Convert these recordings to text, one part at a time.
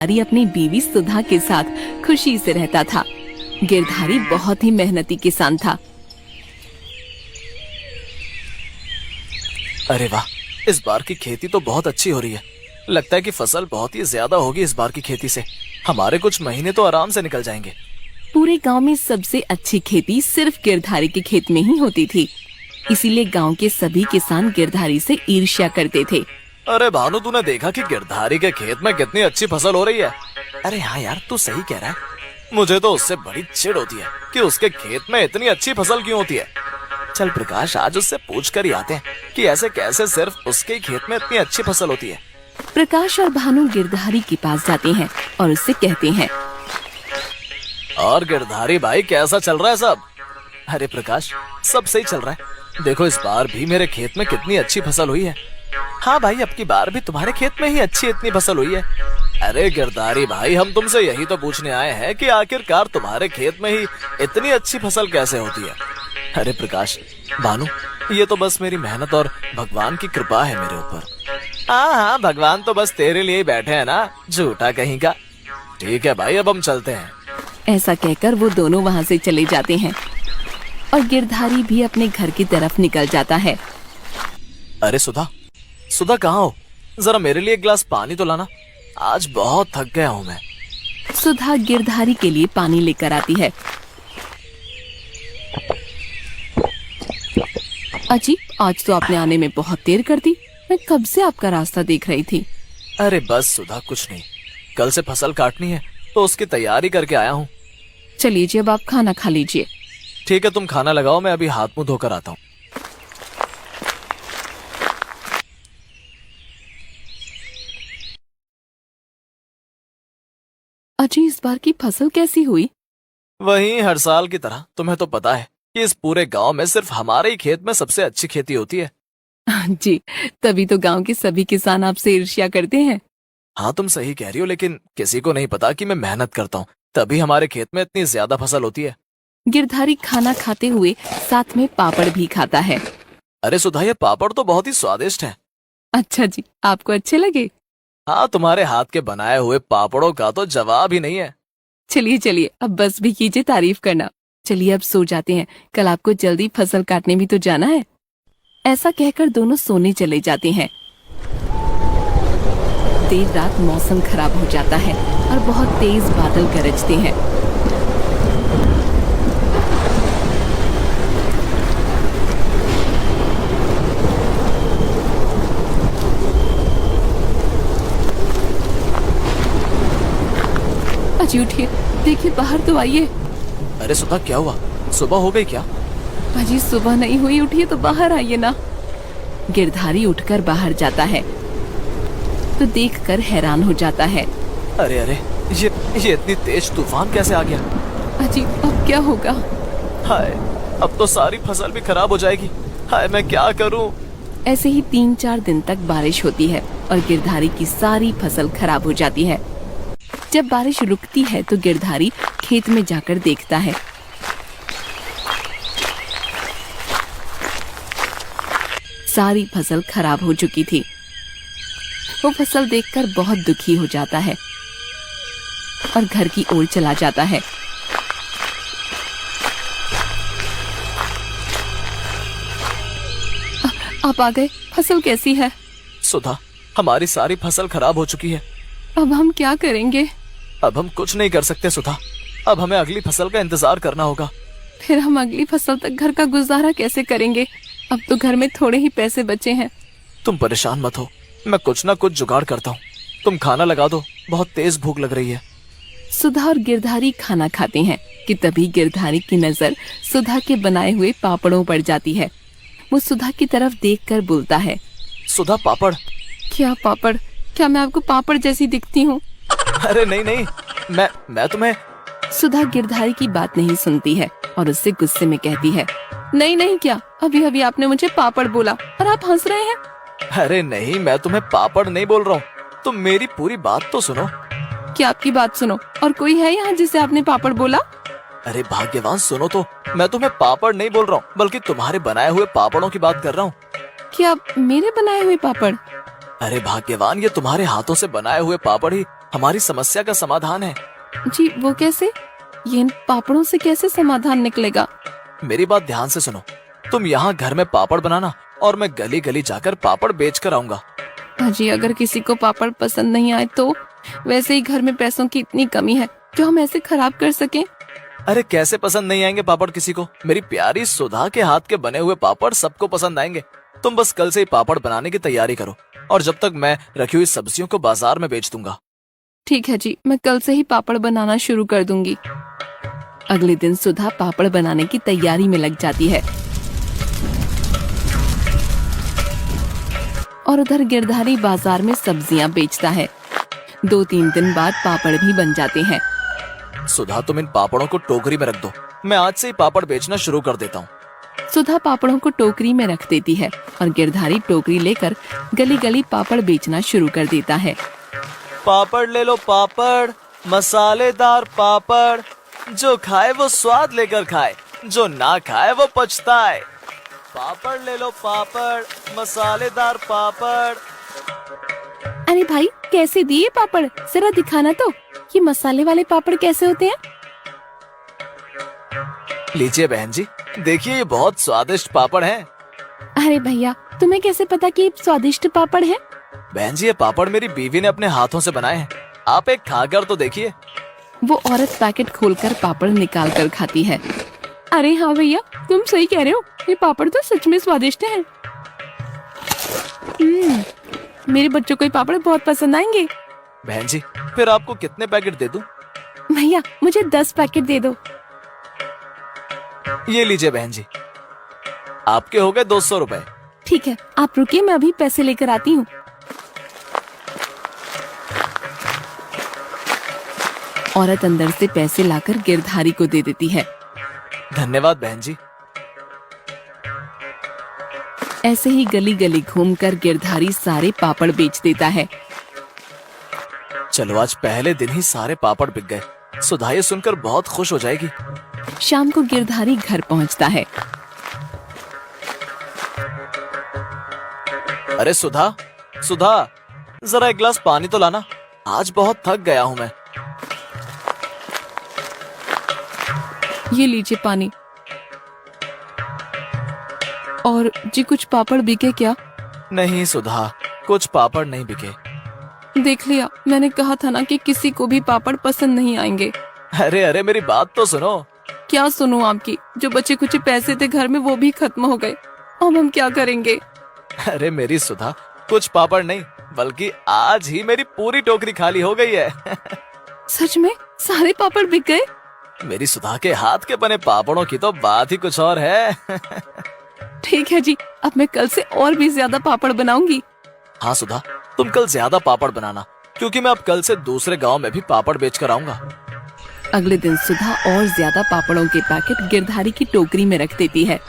गिरधारी अपनी बीवी सुधा के साथ खुशी से रहता था। गिरधारी बहुत ही मेहनती किसान था। अरे वाह, इस बार की खेती तो बहुत अच्छी हो रही है। लगता है कि फसल बहुत ही ज्यादा होगी इस बार की खेती से। हमारे कुछ महीने तो आराम से निकल जाएंगे। पूरे गांव में सबसे अच्छी खेती सिर्फ गिरधारी के खेत में ही होती थी। इसीलिए गांव के सभी किसान गिरधारी से ईर्ष्या करते थे। अरे भानु, तूने देखा कि गिरधारी के खेत में कितनी अच्छी फसल हो रही है? अरे हाँ यार, तू सही कह रहा है। मुझे तो उससे बड़ी चिढ़ होती है कि उसके खेत में इतनी अच्छी फसल क्यों होती है। चल प्रकाश, आज उससे पूछ कर ही आते हैं कि ऐसे कैसे सिर्फ उसके खेत में इतनी अच्छी फसल होती है। प्रकाश और भानु गिरधारी के पास जाते हैं और उससे कहते हैं, और गिरधारी भाई, कैसा चल रहा है सब? अरे प्रकाश, सब सही चल रहा है। देखो, इस बार भी मेरे खेत में कितनी अच्छी फसल हुई है। हाँ भाई, अब की बार भी तुम्हारे खेत में ही अच्छी इतनी फसल हुई है। अरे गिरधारी भाई, हम तुमसे यही तो पूछने आए हैं कि आखिरकार तुम्हारे खेत में ही इतनी अच्छी फसल कैसे होती है। अरे प्रकाश, भानु, ये तो बस मेरी मेहनत और भगवान की कृपा है मेरे ऊपर। हाँ हाँ, भगवान तो बस तेरे लिए ही बैठे हैं ना, झूठा कहीं का। ठीक है भाई, अब हम चलते हैं। ऐसा कहकर वो दोनों वहाँ से चले जाते हैं और गिरधारी भी अपने घर की तरफ निकल जाता है। अरे सुधा, सुधा कहाँ हो? जरा मेरे लिए एक गिलास पानी तो लाना। आज बहुत थक गया हूँ मैं। सुधा गिरधारी के लिए पानी लेकर आती है। अजी, आज तो आपने आने में बहुत देर कर दी। मैं कब से आपका रास्ता देख रही थी। अरे बस सुधा, कुछ नहीं। कल से फसल काटनी है तो उसकी तैयारी करके आया हूँ। चलिए जी, अब आप खाना खा लीजिए। ठीक है, तुम खाना लगाओ, मैं अभी हाथ मुंह धोकर आता हूँ। अजी, इस बार की फसल कैसी हुई? वही हर साल की तरह। तुम्हें तो पता है कि इस पूरे गांव में सिर्फ हमारे ही खेत में सबसे अच्छी खेती होती है। जी, तभी तो गांव के सभी किसान आपसे ईर्ष्या करते हैं। हाँ, तुम सही कह रही हो, लेकिन किसी को नहीं पता कि मैं मेहनत करता हूँ, तभी हमारे खेत में इतनी ज्यादा फसल होती है। गिरधारी खाना खाते हुए साथ में पापड़ भी खाता है। अरे सुधा, ये पापड़ तो बहुत ही स्वादिष्ट है। अच्छा जी, आपको अच्छे लगे? हाँ, तुम्हारे हाथ के बनाए हुए पापड़ों का तो जवाब ही नहीं है। चलिए चलिए, अब बस भी कीजिए तारीफ करना। चलिए अब सो जाते हैं, कल आपको जल्दी फसल काटने भी तो जाना है। ऐसा कहकर दोनों सोने चले जाते हैं। देर रात मौसम खराब हो जाता है और बहुत तेज बादल गरजते हैं। अजी उठिए, देखिए बाहर तो आइए। अरे सुधा, क्या हुआ? सुबह हो गई क्या? अजी सुबह नहीं हुई, उठिए तो बाहर आइए ना। गिरधारी उठकर बाहर जाता है तो देखकर हैरान हो जाता है। अरे अरे, ये इतनी तेज तूफान कैसे आ गया? अजी, अब क्या होगा? हाय, अब तो सारी फसल भी खराब हो जाएगी। हाय, मैं क्या करूं? ऐसे ही 3-4 दिन तक बारिश होती है और गिरधारी की सारी फसल खराब हो जाती है। जब बारिश रुकती है तो गिरधारी खेत में जाकर देखता है। सारी फसल खराब हो चुकी थी। वो फसल देखकर बहुत दुखी हो जाता है और घर की ओर चला जाता है। आप आ गए, फसल कैसी है? सुधा, हमारी सारी फसल खराब हो चुकी है। अब हम क्या करेंगे? अब हम कुछ नहीं कर सकते सुधा। अब हमें अगली फसल का इंतजार करना होगा। फिर हम अगली फसल तक घर का गुजारा कैसे करेंगे? अब तो घर में थोड़े ही पैसे बचे हैं। तुम परेशान मत हो, मैं कुछ ना कुछ जुगाड़ करता हूँ। तुम खाना लगा दो, बहुत तेज भूख लग रही है। सुधा और गिरधारी खाना खाते हैं कि तभी गिरधारी की नजर सुधा के बनाए हुए पापड़ों पर जाती है। वो सुधा की तरफ देखकर बोलता है, सुधा, पापड़। क्या पापड़? क्या मैं आपको पापड़ जैसी दिखती हूँ? अरे नहीं नहीं, मैं तुम्हें। सुधा गिरधारी की बात नहीं सुनती है और उससे गुस्से में कहती है, नहीं नहीं, क्या अभी अभी आपने मुझे पापड़ बोला और आप हंस रहे हैं? अरे नहीं, मैं तुम्हें पापड़ नहीं बोल रहा हूँ। तुम मेरी पूरी बात तो सुनो। क्या आपकी बात सुनो? और कोई है यहाँ जिसे आपने पापड़ बोला? अरे भाग्यवान, सुनो तो। मैं तुम्हें पापड़ नहीं बोल रहा हूँ, बल्कि तुम्हारे बनाए हुए पापड़ों की बात कर रहा हूँ। क्या मेरे बनाए हुए पापड़? अरे भाग्यवान, ये तुम्हारे हाथों से बनाए हुए पापड़ ही हमारी समस्या का समाधान है। जी वो कैसे? ये इन पापड़ों से कैसे समाधान निकलेगा? मेरी बात ध्यान से सुनो। तुम यहाँ घर में पापड़ बनाना और मैं गली गली जाकर पापड़ बेच कर आऊंगा। जी अगर किसी को पापड़ पसंद नहीं आए तो? वैसे ही घर में पैसों की इतनी कमी है जो हम ऐसे खराब कर सकें। अरे कैसे पसंद नहीं आएंगे पापड़ किसी को? मेरी प्यारी सुधा के हाथ के बने हुए पापड़ सबको पसंद आएंगे। तुम बस कल से ही पापड़ बनाने की तैयारी करो और जब तक मैं रखी हुई सब्जियों को बाजार में बेच दूंगा। ठीक है जी, मैं कल से ही पापड़ बनाना शुरू कर दूंगी। अगले दिन सुधा पापड़ बनाने की तैयारी में लग जाती है और उधर गिरधारी बाजार में सब्जियां बेचता है। 2-3 दिन बाद पापड़ भी बन जाते हैं। सुधा तुम इन पापड़ों को टोकरी में रख दो, मैं आज से ही पापड़ बेचना शुरू कर देता हूँ। सुधा पापड़ों को टोकरी में रख देती है और गिरधारी टोकरी लेकर गली गली पापड़ बेचना शुरू कर देता है। पापड़ ले लो पापड़, मसालेदार पापड़, जो खाए वो स्वाद लेकर खाए, जो ना खाए वो पछताए। पापड़ ले लो पापड़, मसालेदार पापड़। अरे भाई कैसे दिए पापड़? जरा दिखाना तो, ये मसाले वाले पापड़ कैसे होते हैं? लीजिए बहन जी, देखिए ये बहुत स्वादिष्ट पापड़ हैं। अरे भैया तुम्हें कैसे पता कि ये स्वादिष्ट पापड़ है? बहन जी ये पापड़ मेरी बीवी ने अपने हाथों से बनाए हैं, आप एक खाकर तो देखिए। वो औरत पैकेट खोलकर पापड़ निकाल कर खाती है। अरे हाँ भैया तुम सही कह रहे हो, ये पापड़ तो सच में स्वादिष्ट है। मेरे बच्चों को ये पापड़ बहुत पसंद आएंगे। बहन जी फिर आपको कितने पैकेट दे दूं? भैया मुझे 10 पैकेट दे दो। ये लीजिए बहन जी, आपके हो गए 200 रुपए। ठीक है आप रुकिए, मैं अभी पैसे लेकर आती हूँ। औरत अंदर से पैसे लाकर गिरधारी को दे देती है। धन्यवाद बहन जी। ऐसे ही गली गली घूमकर गिरधारी सारे पापड़ बेच देता है। चलो आज पहले दिन ही सारे पापड़ बिक गए, सुधा ये सुनकर बहुत खुश हो जाएगी। शाम को गिरधारी घर पहुंचता है। अरे सुधा, सुधा जरा एक गिलास पानी तो लाना, आज बहुत थक गया हूँ मैं। ये लीजिए पानी। और जी कुछ पापड़ बिके क्या? नहीं सुधा, कुछ पापड़ नहीं बिके। देख लिया, मैंने कहा था ना कि किसी को भी पापड़ पसंद नहीं आएंगे। अरे अरे मेरी बात तो सुनो। क्या सुनूं आपकी? जो बचे कुछ पैसे थे घर में वो भी खत्म हो गए, अब हम क्या करेंगे? अरे मेरी सुधा, कुछ पापड़ नहीं बल्कि आज ही मेरी पूरी टोकरी खाली हो गई है। सच में सारे पापड़ बिक गए? मेरी सुधा के हाथ के बने पापड़ों की तो बात ही कुछ और है। ठीक है जी, अब मैं कल से और भी ज्यादा पापड़ बनाऊंगी। हाँ सुधा, तुम कल ज्यादा पापड़ बनाना, क्योंकि मैं अब कल से दूसरे गांव में भी पापड़ बेच कर आऊंगा। अगले दिन सुधा और ज्यादा पापड़ों के पैकेट गिरधारी की टोकरी में रख देती है।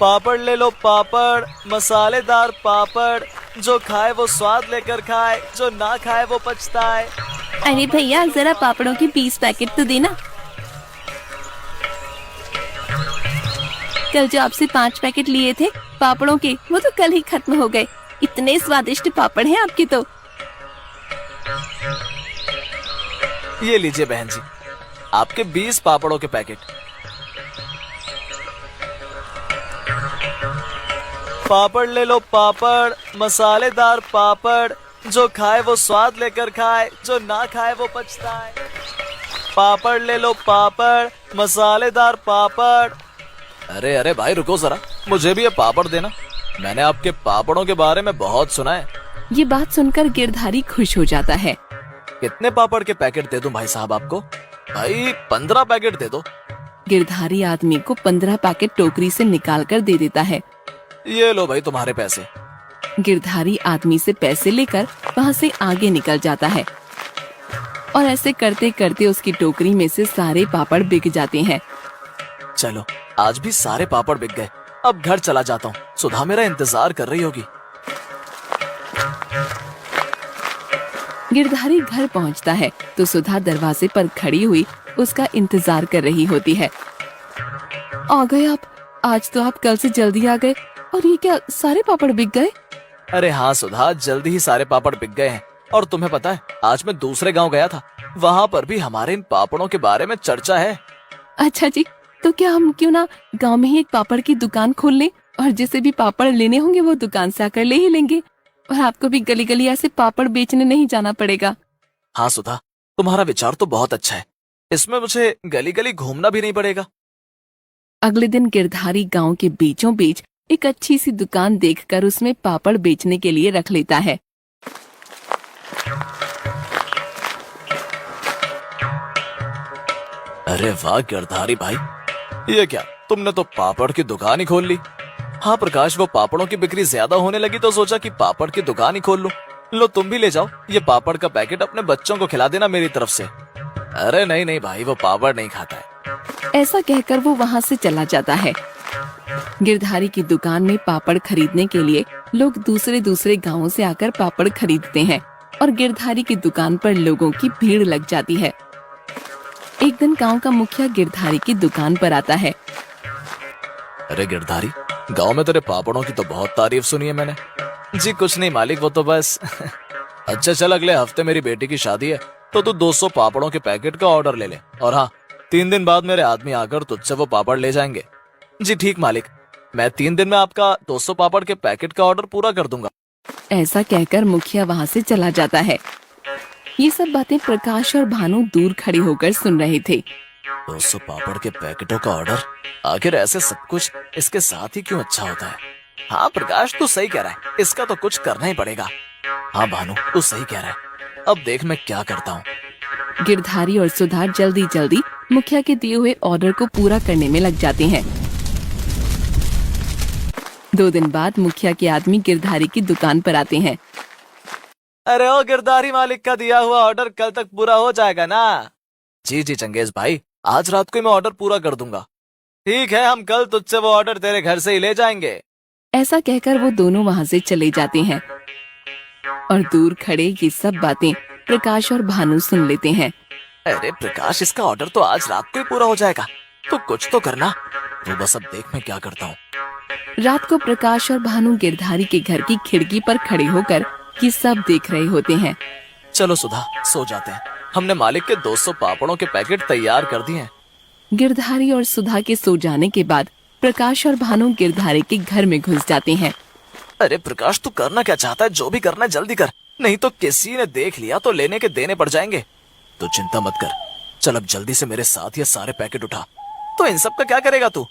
पापड़ ले लो पापड़, मसालेदार पापड़, जो खाए वो स्वाद लेकर खाए, जो ना खाए वो पछताए। अरे भैया जरा पापड़ों के 20 पैकेट तो देना। कल जो आपसे 5 पैकेट लिए थे पापड़ों के, वो तो कल ही खत्म हो गए। इतने स्वादिष्ट पापड़ हैं आपके तो। ये लीजिए बहन जी, आपके 20 पापड़ों के पैकेट। पापड़ ले लो पापड़, मसालेदार पापड़, जो खाए वो स्वाद लेकर खाए, जो ना खाए वो पछताए। पापड़ ले लो पापड़, मसालेदार पापड़। अरे अरे भाई रुको जरा, मुझे भी ये पापड़ देना, मैंने आपके पापड़ों के बारे में बहुत सुना है। ये बात सुनकर गिरधारी खुश हो जाता है। कितने पापड़ के पैकेट दे दूं भाई साहब आपको? भाई 15 पैकेट दे दो। गिरधारी आदमी को 15 पैकेट टोकरी से निकाल कर दे देता है। ये लो भाई तुम्हारे पैसे। गिरधारी आदमी से पैसे लेकर वहाँ से आगे निकल जाता है और ऐसे करते करते उसकी टोकरी में से सारे पापड़ बिक जाते हैं। चलो आज भी सारे पापड़ बिक गए, अब घर चला जाता हूँ, सुधा मेरा इंतजार कर रही होगी। गिरधारी घर पहुँचता है तो सुधा दरवाजे पर खड़ी हुई उसका इंतजार कर रही होती है। आ गए आप? आज तो आप कल से जल्दी आ गए और ये क्या सारे पापड़ बिक गए? अरे हाँ सुधा, जल्दी ही सारे पापड़ बिक गए हैं। और तुम्हें पता है, आज मैं दूसरे गांव गया था, वहाँ पर भी हमारे इन पापड़ों के बारे में चर्चा है। अच्छा जी, तो क्या हम क्यों ना गांव में ही एक पापड़ की दुकान खोल लें और जिसे भी पापड़ लेने होंगे वो दुकान से आकर ले ही लेंगे और आपको भी गली गली ऐसे पापड़ बेचने नहीं जाना पड़ेगा। हाँ सुधा, तुम्हारा विचार तो बहुत अच्छा है। इसमें मुझे गली गली घूमना भी नहीं पड़ेगा। अगले दिन गिरधारी गांव के बीचों बीच एक अच्छी सी दुकान देखकर उसमें पापड़ बेचने के लिए रख लेता है। अरे वाह गिरधारी भाई, ये क्या, तुमने तो पापड़ की दुकान ही खोल ली। हाँ प्रकाश, वो पापड़ों की बिक्री ज्यादा होने लगी तो सोचा कि पापड़ की दुकान ही खोल लूं। लो तुम भी ले जाओ, ये पापड़ का पैकेट अपने बच्चों को खिला देना मेरी तरफ से। अरे नहीं नहीं भाई, वो पापड़ नहीं खाता है। ऐसा कहकर वो वहाँ से चला जाता है। गिरधारी की दुकान में पापड़ खरीदने के लिए लोग दूसरे दूसरे गांवों से आकर पापड़ खरीदते हैं और गिरधारी की दुकान पर लोगों की भीड़ लग जाती है। एक दिन गांव का मुखिया गिरधारी की दुकान पर आता है। अरे गिरधारी, गांव में तेरे पापड़ों की तो बहुत तारीफ सुनी है मैंने। जी कुछ नहीं मालिक, वो तो बस अच्छा चल, अगले हफ्ते मेरी बेटी की शादी है तो तू 200 पापड़ों के पैकेट का ऑर्डर ले ले। और हाँ, 3 दिन बाद मेरे आदमी आकर तुझसे वो पापड़ ले जाएंगे। जी ठीक मालिक, मैं 3 दिन में आपका 200 पापड़ के पैकेट का ऑर्डर पूरा कर दूंगा। ऐसा कहकर मुखिया वहाँ से चला जाता है। ये सब बातें प्रकाश और भानु दूर खड़े होकर सुन रहे थे। 200 पापड़ के पैकेटों का ऑर्डर, आखिर ऐसे सब कुछ इसके साथ ही क्यों अच्छा होता है। हाँ प्रकाश, तू सही कह रहा है, इसका तो कुछ करना ही पड़ेगा। हाँ भानु, तू सही कह रहा है, अब देख मैं क्या करता हूँ। गिरधारी और सुधा जल्दी जल्दी मुखिया के दिए हुए ऑर्डर को पूरा करने में लग जाते हैं। 2 दिन बाद मुखिया के आदमी गिरधारी की दुकान पर आते हैं। अरे ओ गिरधारी, मालिक का दिया हुआ ऑर्डर कल तक पूरा हो जाएगा ना? जी जी चंगेज भाई, आज रात को मैं ऑर्डर पूरा कर दूंगा। ठीक है, हम कल तुझसे वो ऑर्डर तेरे घर से ही ले जाएंगे। ऐसा कहकर वो दोनों वहाँ से चले जाते हैं और दूर खड़े ये सब बातें प्रकाश और भानु सुन लेते हैं। अरे प्रकाश, इसका ऑर्डर तो आज रात को ही पूरा हो जाएगा, तो कुछ तो करना। तो बस अब देख मैं क्या करता हूँ। रात को प्रकाश और भानु गिरधारी के घर की खिड़की पर खड़े होकर ये सब देख रहे होते हैं। चलो सुधा, सो जाते हैं। हमने मालिक के 200 पापड़ों के पैकेट तैयार कर दिए हैं। गिरधारी और सुधा के सो जाने के बाद प्रकाश और भानु गिरधारी के घर में घुस जाते हैं। अरे प्रकाश, तू करना क्या चाहता है? जो भी करना है जल्दी कर, नहीं तो किसी ने देख लिया तो लेने के देने पड़ जाएंगे। तो चिंता मत कर, चल अब जल्दी से मेरे साथ ये सारे पैकेट उठा। तो इन सब का क्या करेगा तू?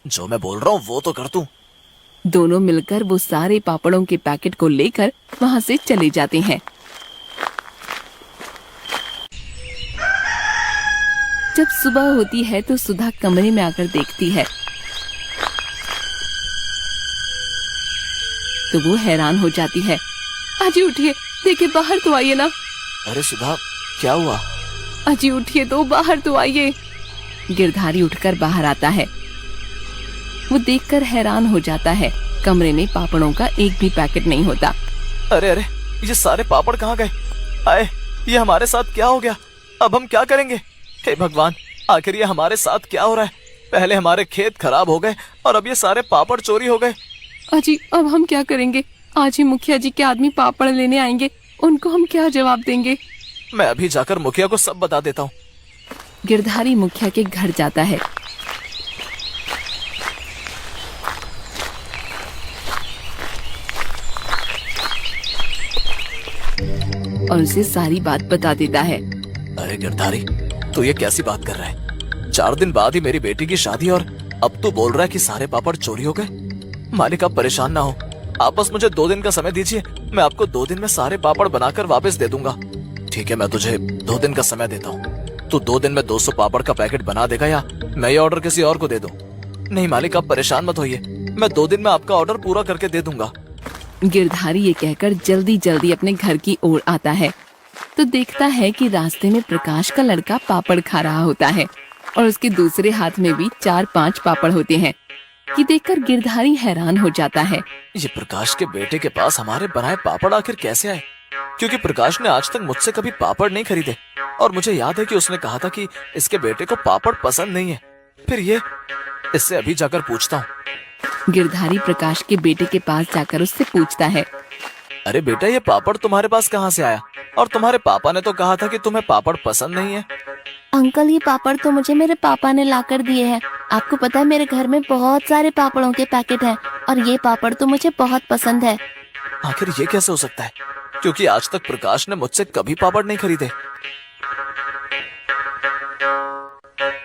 जो मैं बोल रहा हूँ वो तो कर तू। दोनों मिलकर वो सारे पापड़ों के पैकेट को लेकर वहाँ से चले जाते हैं। जब सुबह होती है तो सुधा कमरे में आकर देखती है तो वो हैरान हो जाती है। अजी उठिए, देखिए बाहर तो आइए ना। अरे सुधा, क्या हुआ? अजी उठिए तो, बाहर तो आइए। गिरधारी उठकर बाहर आता है। वो देखकर हैरान हो जाता है, कमरे में पापड़ों का एक भी पैकेट नहीं होता। अरे अरे, ये सारे पापड़ कहाँ गए? आए, ये हमारे साथ क्या हो गया? अब हम क्या करेंगे? हे भगवान, आखिर ये हमारे साथ क्या हो रहा है? पहले हमारे खेत खराब हो गए और अब ये सारे पापड़ चोरी हो गए। अजी अब हम क्या करेंगे? आज ही मुखिया जी के आदमी पापड़ लेने आएंगे, उनको हम क्या जवाब देंगे? मैं अभी जाकर मुखिया को सब बता देता हूँ। गिरधारी मुखिया के घर जाता है। और उसे सारी बात बता देता है। अरे गिरधारी, तू ये कैसी बात कर रहा है? 4 दिन बाद ही मेरी बेटी की शादी और अब तू बोल रहा है कि सारे पापड़ चोरी हो गए। मालिक आप परेशान ना हो, आप बस मुझे 2 दिन का समय दीजिए, मैं आपको 2 दिन में सारे पापड़ बनाकर वापस दे दूंगा। ठीक है, मैं तुझे 2 दिन का समय देता हूँ। तू 2 दिन में 200 पापड़ का पैकेट बना देगा या मैं ये ऑर्डर किसी और को दे दूं? नहीं मालिक, आप परेशान मत होइए, मैं 2 दिन में आपका ऑर्डर पूरा करके दे दूंगा। गिरधारी ये कहकर जल्दी जल्दी अपने घर की ओर आता है तो देखता है कि रास्ते में प्रकाश का लड़का पापड़ खा रहा होता है और उसके दूसरे हाथ में भी 4-5 पापड़ होते हैं। ये देखकर गिरधारी हैरान हो जाता है। ये प्रकाश के बेटे के पास हमारे बनाए पापड़ आखिर कैसे आए? क्योंकि प्रकाश ने आज तक मुझसे कभी पापड़ नहीं खरीदे और मुझे याद है कि उसने कहा था कि इसके बेटे को पापड़ पसंद नहीं है। फिर ये, इससे अभी जाकर पूछता हूँ। गिरधारी प्रकाश के बेटे के पास जाकर उससे पूछता है। अरे बेटा, ये पापड़ तुम्हारे पास कहाँ से आया? और तुम्हारे पापा ने तो कहा था कि तुम्हें पापड़ पसंद नहीं है। अंकल, ये पापड़ तो मुझे मेरे पापा ने लाकर दिए हैं। आपको पता है मेरे घर में बहुत सारे पापड़ों के पैकेट हैं और ये पापड़ तो मुझे बहुत पसंद है। आखिर ये कैसे हो सकता है? क्योंकि आज तक प्रकाश ने मुझसे कभी पापड़ नहीं खरीदे।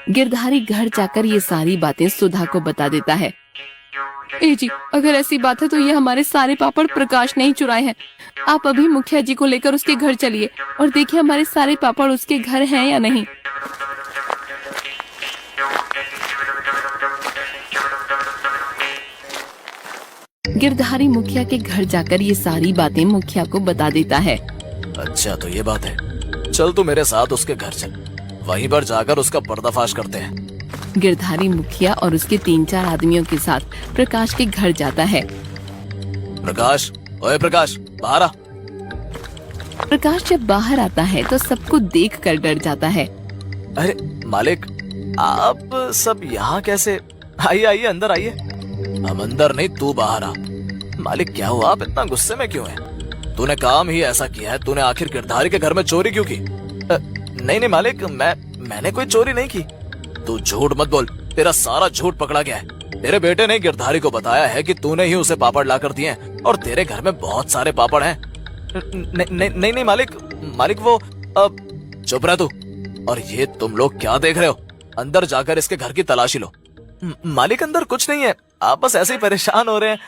गिरधारी घर जाकर ये सारी बातें सुधा को बता देता है। ए जी, अगर ऐसी बात है तो ये हमारे सारे पापड़ प्रकाश ने ही चुराए हैं। आप अभी मुखिया जी को लेकर उसके घर चलिए और देखिए हमारे सारे पापड़ उसके घर हैं या नहीं। गिरधारी मुखिया के घर जाकर ये सारी बातें मुखिया को बता देता है। अच्छा, तो ये बात है। चल तू मेरे साथ उसके घर चल, वहीं पर जाकर उसका पर्दाफाश करते हैं। गिरधारी मुखिया और उसके 3-4 आदमियों के साथ प्रकाश के घर जाता है। प्रकाश, ओए प्रकाश, बाहर आ। प्रकाश जब बाहर आता है तो सबको देखकर डर जाता है। अरे मालिक, आप सब यहाँ कैसे? आइए आइए, अंदर आइए। हम अंदर नहीं, तू बाहर आ। मालिक क्या हुआ, आप इतना गुस्से में क्यों हैं? तूने काम ही ऐसा किया है, तूने आखिर गिरधारी के घर में चोरी क्यों की? नहीं नहीं मालिक, मैंने कोई चोरी नहीं की। तू झूठ मत बोल, तेरा सारा झूठ पकड़ा गया है। तेरे बेटे ने गिरधारी को बताया है कि तूने ही उसे पापड़ ला कर दिए और तेरे घर में बहुत सारे पापड़ हैं। नहीं नहीं मालिक, वो अब चुप रह तू। और ये तुम लोग क्या देख रहे हो? अंदर जाकर इसके घर की तलाशी लो। मालिक अंदर कुछ नहीं है, आप बस ऐसे ही परेशान हो रहे हैं।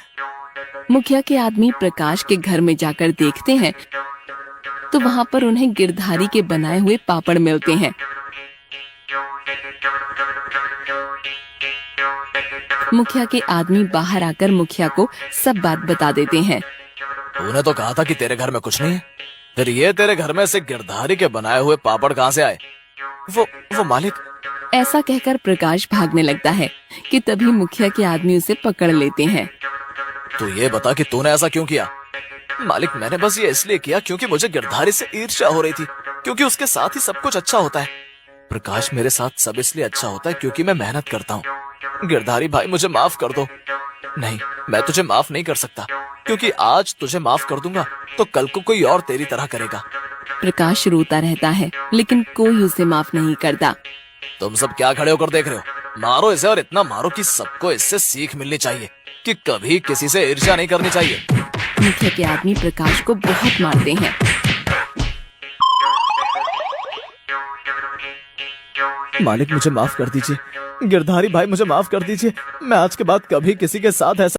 मुखिया के आदमी प्रकाश के घर में जाकर देखते हैं तो वहाँ पर उन्हें गिरधारी के बनाए हुए पापड़ मिलते हैं। मुखिया के आदमी बाहर आकर मुखिया को सब बात बता देते हैं। तूने तो कहा था कि तेरे घर में कुछ नहीं है, फिर ये तेरे घर में से गिरधारी के बनाए हुए पापड़ कहाँ से आए? वो मालिक। ऐसा कहकर प्रकाश भागने लगता है कि तभी मुखिया के आदमी उसे पकड़ लेते हैं। तू ये बता कि तूने ऐसा क्यों किया? मालिक मैंने बस ये इसलिए किया क्योंकि मुझे गिरधारी से ईर्ष्या हो रही थी, क्योंकि उसके साथ ही सब कुछ अच्छा होता है। प्रकाश, मेरे साथ सब इसलिए अच्छा होता है क्योंकि मैं मेहनत करता हूँ। गिरधारी भाई, मुझे माफ कर दो। नहीं, मैं तुझे माफ नहीं कर सकता, क्योंकि आज तुझे माफ कर दूंगा तो कल को कोई और तेरी तरह करेगा। प्रकाश रोता रहता है लेकिन कोई उसे माफ नहीं करता। तुम सब क्या खड़े होकर देख रहे हो? मारो इसे, और इतना मारो कि सबको इससे सीख मिलनी चाहिए कि कभी किसी से ईर्ष्या नहीं करनी चाहिए। मुखिया के आदमी प्रकाश को बहुत मारते हैं। मालिक मुझे माफ कर दीजिए, गिरधारी भाई मुझे माफ कर दीजिए। मैं आज के बाद कभी किसी के साथ ऐसा